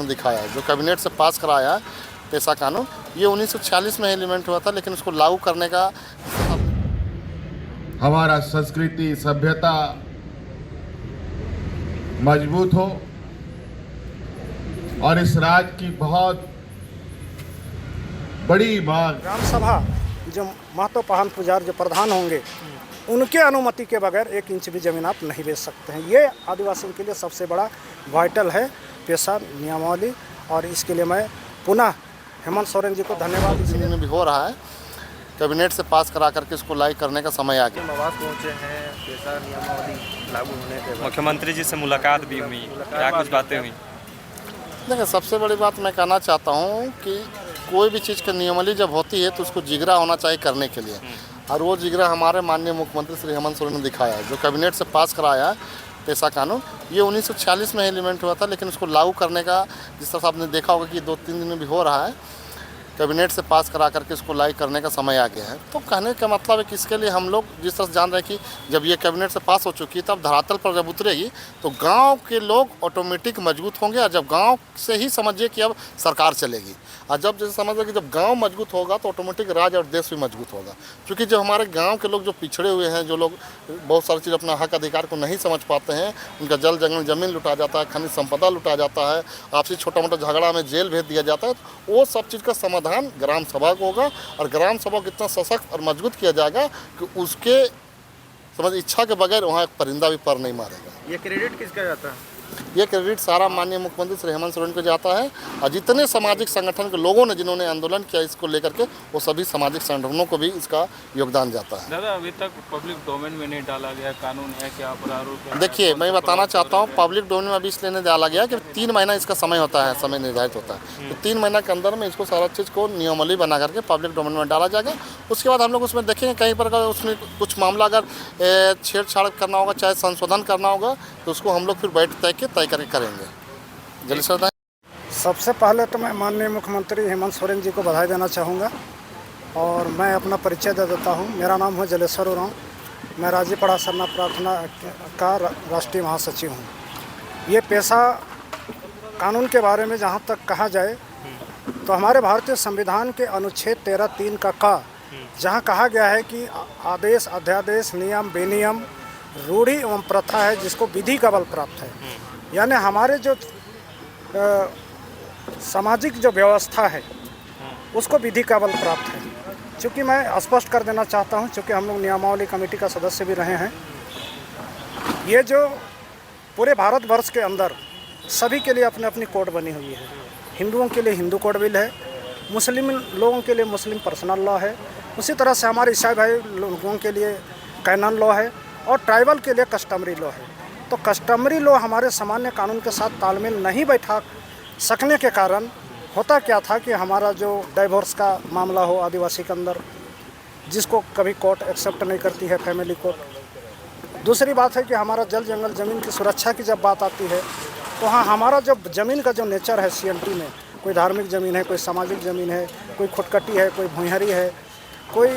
दिखाया है। जो कैबिनेट से पास कराया है पेशा कानून, ये 1946 में इम्प्लीमेंट हुआ था, लेकिन उसको लागू करने का हमारा संस्कृति सभ्यता मजबूत हो और इस राज्य की बहुत बड़ी मांग। ग्राम सभा जो महत्वपूर्ण पुजारी जो प्रधान होंगे, उनके अनुमति के बगैर 1 इंच भी ज़मीन आप नहीं बेच सकते हैं। ये आदिवासियों के लिए सबसे बड़ा वाइटल है पेशा नियमावली, और इसके लिए मैं पुनः हेमंत सोरेन जी को धन्यवाद। इसलिए भी हो रहा है, कैबिनेट से पास करा करके इसको लागू करने का समय आ गया। आवास पहुंचे हैं पेशा नियमावली लागू होने के बाद। मुख्यमंत्री जी से मुलाकात भी हुई, क्या कुछ बातें हुई? देखिए, सबसे बड़ी बात मैं कहना चाहता हूँ कि कोई भी चीज़ की नियमावली जब होती है तो उसको जिगरा होना चाहिए करने के लिए, और वो जिगरा हमारे माननीय मुख्यमंत्री श्री हेमंत सोरेन ने दिखाया है। जो कैबिनेट से पास कराया है पेशा कानून, ये 1946 में इम्प्लीमेंट हुआ था, लेकिन उसको लागू करने का जिस तरह से आपने देखा होगा कि 2-3 दिन में भी हो रहा है, कैबिनेट से पास करा करके इसको लागू करने का समय आ गया है। तो कहने का मतलब है कि इसके लिए हम लोग जिस तरह से जान रहे हैं कि जब ये कैबिनेट से पास हो चुकी है, तब धरातल पर जब उतरेगी तो गांव के लोग ऑटोमेटिक मजबूत होंगे, और जब गांव से ही समझिए कि अब सरकार चलेगी, और जब जैसे समझ कि जब गांव मजबूत होगा तो ऑटोमेटिक राज्य और देश भी मजबूत होगा। क्योंकि जो हमारे गांव के लोग जो पिछड़े हुए हैं, जो लोग बहुत सारी चीज़ अपना हक अधिकार को नहीं समझ पाते हैं, उनका जल जंगल ज़मीन लुटा जाता है, खनिज संपदा लुटा जाता है, आपसी छोटा मोटा झगड़ा में जेल भेज दिया जाता है, तो वो सब चीज़ का समाधान ग्राम सभा को होगा, और ग्राम सभा को इतना सशक्त और मजबूत किया जाएगा कि उसके समझ इच्छा के बगैर वहाँ एक परिंदा भी पर नहीं मारेगा। ये क्रेडिट किसका जाता है? ये क्रेडिट सारा माननीय मुख्यमंत्री श्री हेमंत सोरेन को जाता है, और जितने सामाजिक संगठन के लोगों ने जिन्होंने आंदोलन किया इसको लेकर के, वो सभी सामाजिक संगठनों को भी इसका योगदान जाता है। दादा, अभी तक पब्लिक डोमेन में नहीं डाला गया, कानून है क्या, प्रारूप है? देखिए, मैं बताना चाहता हूँ, पब्लिक डोमेन में अभी इसलिए नहीं डाला गया कि 3 महीना इसका समय होता है, समय निर्धारित होता है, तो 3 महीना के अंदर में इसको सारा चीज़ को नियमावली बना करके पब्लिक डोमेन में डाला जाएगा। उसके बाद हम लोग उसमें देखेंगे कहीं पर अगर उसमें कुछ मामला अगर छेड़छाड़ करना होगा, चाहे संशोधन करना होगा, तो उसको हम लोग फिर बैठ तय करके करेंगे। जल्दी सबसे पहले तो मैं माननीय मुख्यमंत्री हेमंत सोरेन जी को बधाई देना चाहूँगा, और मैं अपना परिचय दे देता हूँ। मेरा नाम है जलेश्वर उरांव, मैं राजीपड़ा सरना प्रार्थना का राष्ट्रीय महासचिव हूँ। ये पेशा कानून के बारे में जहाँ तक कहा जाए तो हमारे भारतीय संविधान के अनुच्छेद 13(3) का जहाँ कहा गया है कि आदेश, अध्यादेश, नियम, विनियम, रूढ़ि एवं प्रथा है जिसको विधि का बल प्राप्त है, यानी हमारे जो सामाजिक जो व्यवस्था है उसको विधि का बल प्राप्त है। चूँकि मैं स्पष्ट कर देना चाहता हूँ, चूँकि हम लोग नियमावली कमेटी का सदस्य भी रहे हैं, ये जो पूरे भारतवर्ष के अंदर सभी के लिए अपनी अपनी कोड बनी हुई है। हिंदुओं के लिए हिंदू कोड बिल है, मुस्लिम लोगों के लिए मुस्लिम पर्सनल लॉ है, उसी तरह से हमारे ईसाई भाई लोगों के लिए कैनन लॉ है, और ट्राइबल के लिए कस्टमरी लॉ है। तो कस्टमरी लॉ हमारे सामान्य कानून के साथ तालमेल नहीं बैठा सकने के कारण होता क्या था कि हमारा जो डाइवोर्स का मामला हो आदिवासी के अंदर, जिसको कभी कोर्ट एक्सेप्ट नहीं करती है, फैमिली कोर्ट। दूसरी बात है कि हमारा जल जंगल ज़मीन की सुरक्षा की जब बात आती है तो हाँ, हमारा जो ज़मीन का जो नेचर है CMT में, कोई धार्मिक ज़मीन है, कोई सामाजिक ज़मीन है, कोई खुटकटी है, कोई भुइहरी है, कोई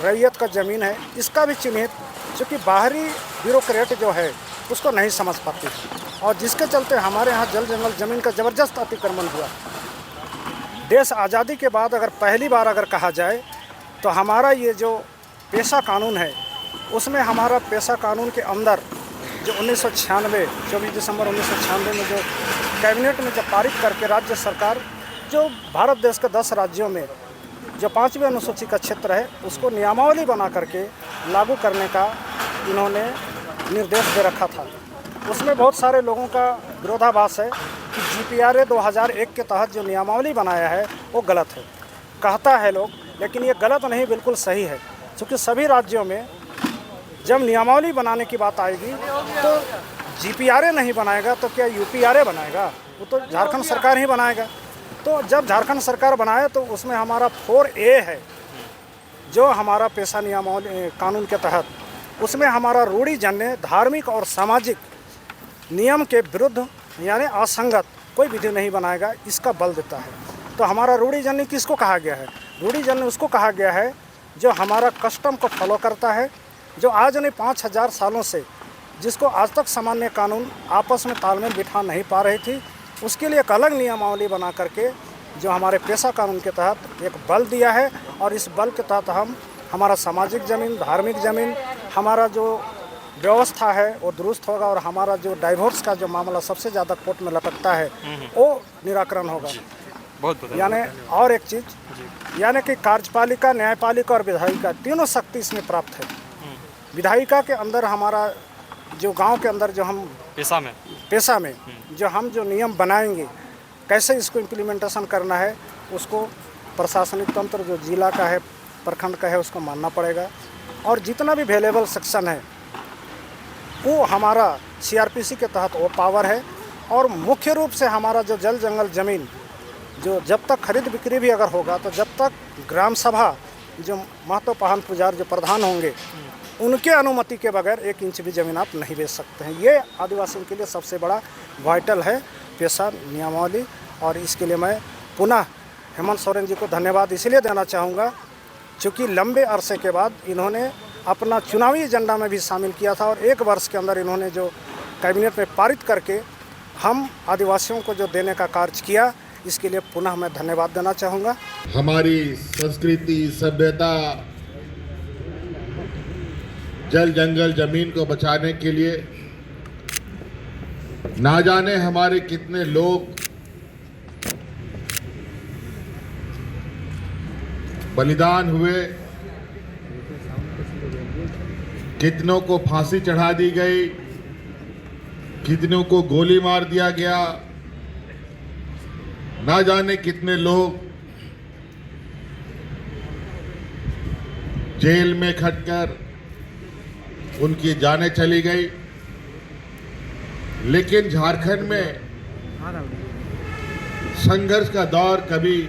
रैयत का ज़मीन है, इसका भी चिन्हित, चूँकि बाहरी ब्यूरोक्रेट जो है उसको नहीं समझ पाती, और जिसके चलते हमारे यहाँ जल जंगल ज़मीन का ज़बरदस्त अतिक्रमण हुआ। देश आज़ादी के बाद अगर पहली बार अगर कहा जाए तो हमारा ये जो पेशा कानून है, उसमें हमारा पेशा कानून के अंदर जो 1996 24 दिसंबर 1996 में जो कैबिनेट में जब पारित करके राज्य सरकार जो भारत देश के 10 राज्यों में जो 5वीं अनुसूची का क्षेत्र है उसको नियमावली बना करके लागू करने का इन्होंने निर्देश दे रखा था। उसमें बहुत सारे लोगों का विरोधाभास है कि GPRA 2001 के तहत जो नियमावली बनाया है वो गलत है, कहता है लोग, लेकिन ये गलत नहीं, बिल्कुल सही है। क्योंकि सभी राज्यों में जब नियमावली बनाने की बात आएगी तो GPRA नहीं बनाएगा तो क्या UPRA बनाएगा? वो तो झारखंड सरकार ही बनाएगा। तो जब झारखंड सरकार बनाए तो उसमें हमारा 4A है जो हमारा पेशा नियमावली कानून के तहत, उसमें हमारा रूढ़िजन्य धार्मिक और सामाजिक नियम के विरुद्ध यानी असंगत कोई विधि नहीं बनाएगा, इसका बल देता है। तो हमारा रूढ़िजन्य किसको कहा गया है? रूढ़िजन्य उसको कहा गया है जो हमारा कस्टम को फॉलो करता है, जो आज नहीं 5000 सालों से, जिसको आज तक सामान्य कानून आपस में तालमेल बिठा नहीं पा रही थी, उसके लिए एक अलग नियमावली बना करके जो हमारे पेशा कानून के तहत एक बल दिया है, और इस बल के तहत हम हमारा सामाजिक ज़मीन, धार्मिक ज़मीन, हमारा जो व्यवस्था है वो दुरुस्त होगा, और हमारा जो डाइवोर्स का जो मामला सबसे ज़्यादा कोर्ट में लटकता है वो निराकरण होगा। बहुत बहुत यानी और एक चीज़, यानी कि कार्यपालिका, न्यायपालिका और विधायिका तीनों शक्ति इसमें प्राप्त है। विधायिका के अंदर हमारा जो गांव के अंदर जो हम पेशा में जो हम जो नियम बनाएंगे, कैसे इसको इम्प्लीमेंटेशन करना है, उसको प्रशासनिक तंत्र जो जिला का है, प्रखंड का है, उसको मानना पड़ेगा। और जितना भी अवेलेबल सेक्शन है वो हमारा CRPC के तहत वो पावर है। और मुख्य रूप से हमारा जो जल जंगल ज़मीन जो जब तक खरीद बिक्री भी अगर होगा, तो जब तक ग्राम सभा जो महत्वपूर्ण पुजारी जो प्रधान होंगे उनके अनुमति के बगैर 1 इंच भी ज़मीन आप नहीं बेच सकते हैं। ये आदिवासियों के लिए सबसे बड़ा वाइटल है पेशा नियमावली। और इसके लिए मैं पुनः हेमंत सोरेन जी को धन्यवाद इसलिए देना चाहूँगा क्योंकि लंबे अरसे के बाद इन्होंने अपना चुनावी एजेंडा में भी शामिल किया था, और 1 वर्ष के अंदर इन्होंने जो कैबिनेट में पारित करके हम आदिवासियों को जो देने का कार्य किया, इसके लिए पुनः मैं धन्यवाद देना चाहूँगा। हमारी संस्कृति, सभ्यता, जल जंगल जमीन को बचाने के लिए ना जाने हमारे कितने लोग बलिदान हुए, कितनों को फांसी चढ़ा दी गई, कितनों को गोली मार दिया गया, ना जाने कितने लोग जेल में खटकर उनकी जानें चली गई। लेकिन झारखंड में संघर्ष का दौर कभी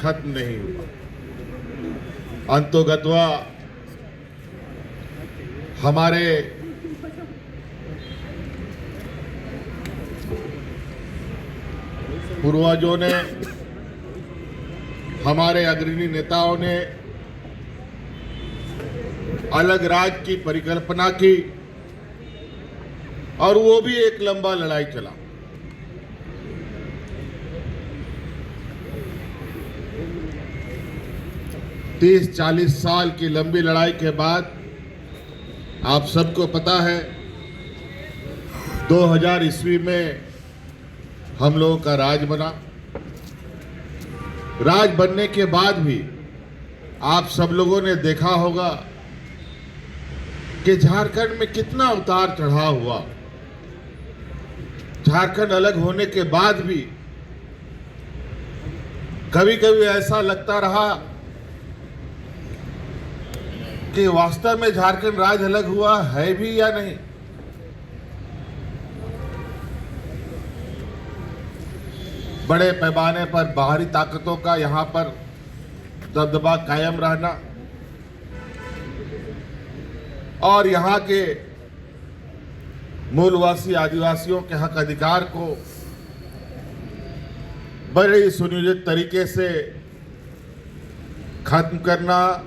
खत्म नहीं हुआ। अंतोगत्वा हमारे पूर्वजों ने, हमारे अग्रणी नेताओं ने अलग राज्य की परिकल्पना की, और वो भी एक लंबा लड़ाई चला। तीस 40 साल की लंबी लड़ाई के बाद आप सबको पता है 2000 ईस्वी में हम लोगों का राज बना। राज बनने के बाद भी आप सब लोगों ने देखा होगा कि झारखंड में कितना उतार चढ़ाव हुआ। झारखंड अलग होने के बाद भी कभी कभी ऐसा लगता रहा कि वास्तव में झारखंड राज्य अलग हुआ है भी या नहीं। बड़े पैमाने पर बाहरी ताकतों का यहाँ पर दबदबा कायम रहना और यहाँ के मूलवासी आदिवासियों के हक अधिकार को बड़े ही सुनियोजित तरीके से खत्म करना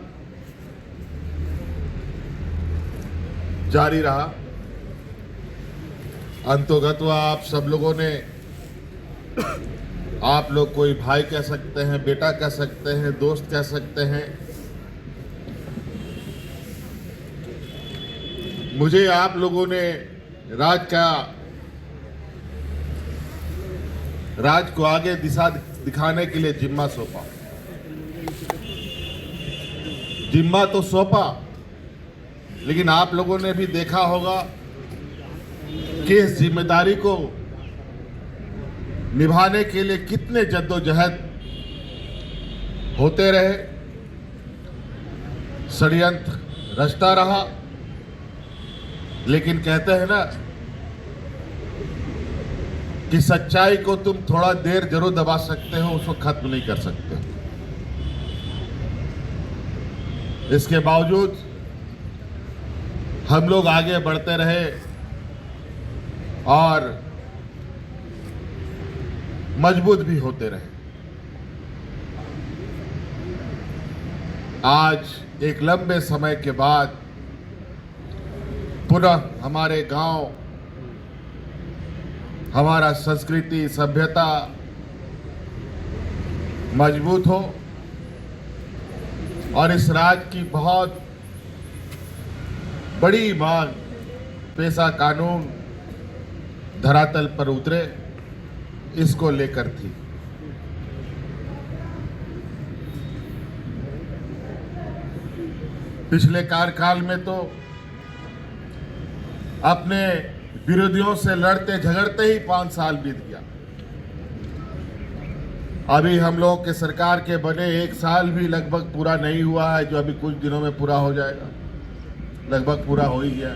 जारी रहा। अंतोगत्वा आप सब लोगों ने, आप लोग कोई भाई कह सकते हैं, बेटा कह सकते हैं, दोस्त कह सकते हैं, मुझे आप लोगों ने राज को आगे दिशा दिखाने के लिए जिम्मा सौंपा। जिम्मा तो सौंपा, लेकिन आप लोगों ने भी देखा होगा कि इस जिम्मेदारी को निभाने के लिए कितने जद्दोजहद होते रहे, षड्यंत्र रचता रहा। लेकिन कहते हैं ना कि सच्चाई को तुम थोड़ा देर जरूर दबा सकते हो, उसको खत्म नहीं कर सकते। इसके बावजूद हम लोग आगे बढ़ते रहे और मजबूत भी होते रहे। आज एक लंबे समय के बाद पुनः हमारे गांव हमारा संस्कृति सभ्यता मजबूत हो और इस राज्य की बहुत बड़ी मांग पेशा कानून धरातल पर उतरे, इसको लेकर थी। पिछले कार्यकाल में तो अपने विरोधियों से लड़ते झगड़ते ही 5 साल बीत गया। अभी हम लोग के सरकार के बने 1 साल भी लगभग पूरा नहीं हुआ है, जो अभी कुछ दिनों में पूरा हो जाएगा, लगभग पूरा हो ही गया।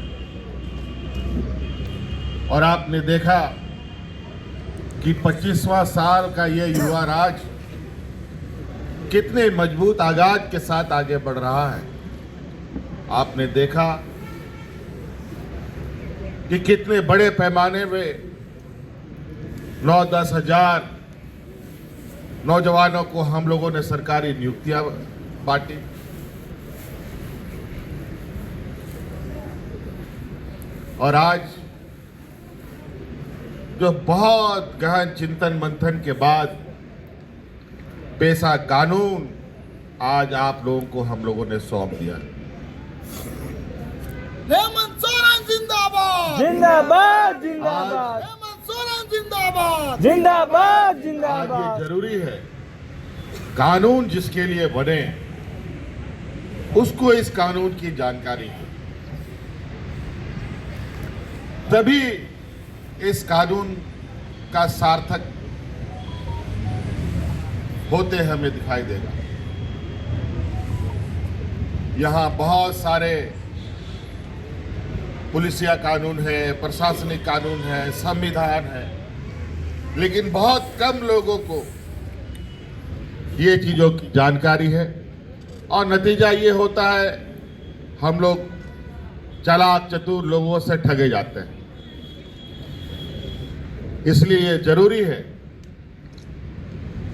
और आपने देखा कि 25वां साल का ये युवा राज कितने मजबूत आगाज के साथ आगे बढ़ रहा है। आपने देखा कि कितने बड़े पैमाने में 9-10 हजार नौजवानों को हम लोगों ने सरकारी नियुक्तियां बांटी। और आज जो बहुत गहन चिंतन मंथन के बाद पेशा कानून आज आप लोगों को हम लोगों ने सौंप दिया। हेमंत सोरेन जिंदाबाद जिंदाबाद जिंदाबाद हेमंत सोरेन जिंदाबाद जिंदाबाद आज जिंदाबाद। ये जरूरी है, कानून जिसके लिए बने उसको इस कानून की जानकारी है, तभी इस कानून का सार्थक होते हमें दिखाई देगा। यहाँ बहुत सारे पुलिसिया कानून है, प्रशासनिक कानून है, संविधान है, लेकिन बहुत कम लोगों को ये चीज़ों की जानकारी है और नतीजा ये होता है हम लोग चालाक चतुर लोगों से ठगे जाते हैं। इसलिए ये जरूरी है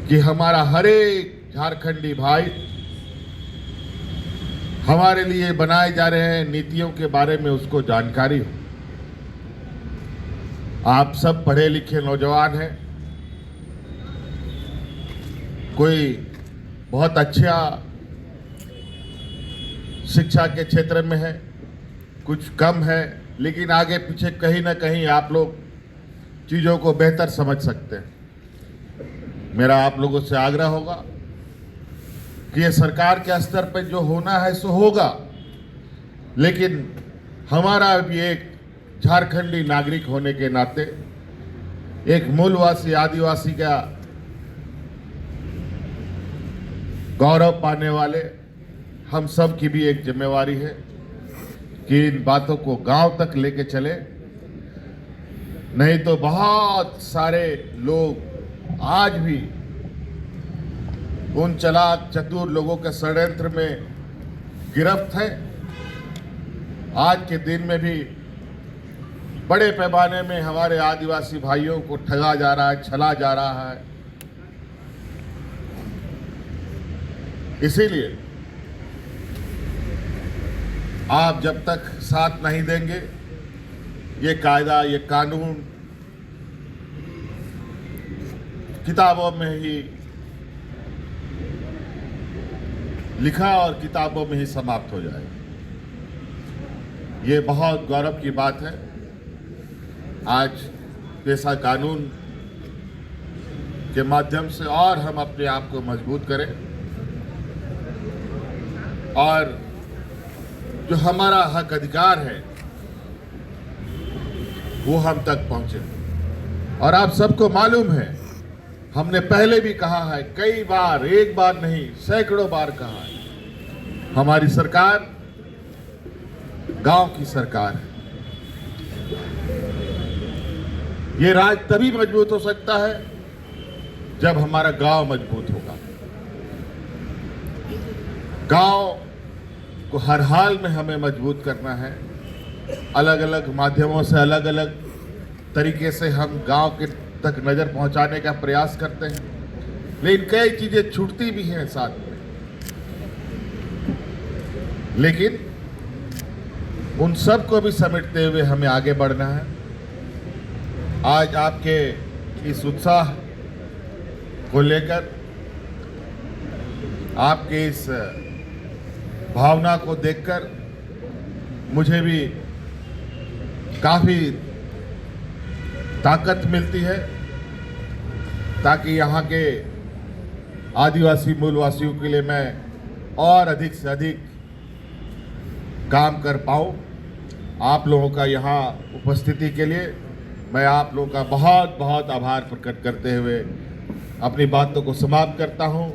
कि हमारा हर एक झारखंडी भाई हमारे लिए बनाए जा रहे हैं नीतियों के बारे में उसको जानकारी हो। आप सब पढ़े लिखे नौजवान हैं, कोई बहुत अच्छा शिक्षा के क्षेत्र में है, कुछ कम है, लेकिन आगे पीछे कहीं ना कहीं आप लोग चीज़ों को बेहतर समझ सकते हैं। मेरा आप लोगों से आग्रह होगा कि ये सरकार के स्तर पर जो होना है सो होगा, लेकिन हमारा भी एक झारखंडी नागरिक होने के नाते, एक मूलवासी आदिवासी का गौरव पाने वाले हम सब की भी एक जिम्मेवारी है कि इन बातों को गांव तक लेके चले। नहीं तो बहुत सारे लोग आज भी उन चालाक चतुर लोगों के षड्यंत्र में गिरफ्त है। आज के दिन में भी बड़े पैमाने में हमारे आदिवासी भाइयों को ठगा जा रहा है, छला जा रहा है। इसीलिए आप जब तक साथ नहीं देंगे, ये कायदा ये कानून किताबों में ही लिखा और किताबों में ही समाप्त हो जाएगा। ये बहुत गौरव की बात है। आज पेशा कानून के माध्यम से और हम अपने आप को मजबूत करें और जो हमारा हक अधिकार है वो हम तक पहुंचे। और आप सबको मालूम है, हमने पहले भी कहा है, कई बार, एक बार नहीं सैकड़ों बार कहा है, हमारी सरकार गांव की सरकार है। ये राज्य तभी मजबूत हो सकता है जब हमारा गांव मजबूत होगा। गांव को हर हाल में हमें मजबूत करना है। अलग अलग माध्यमों से, अलग अलग तरीके से हम गांव के तक नज़र पहुंचाने का प्रयास करते हैं, लेकिन कई चीज़ें छूटती भी हैं साथ में। लेकिन उन सब को भी समेटते हुए हमें आगे बढ़ना है। आज आपके इस उत्साह को लेकर, आपके इस भावना को देखकर मुझे भी काफ़ी ताकत मिलती है, ताकि यहाँ के आदिवासी मूलवासियों के लिए मैं और अधिक से अधिक काम कर पाऊँ। आप लोगों का यहाँ उपस्थिति के लिए मैं आप लोगों का बहुत बहुत आभार प्रकट करते हुए अपनी बातों को समाप्त करता हूँ।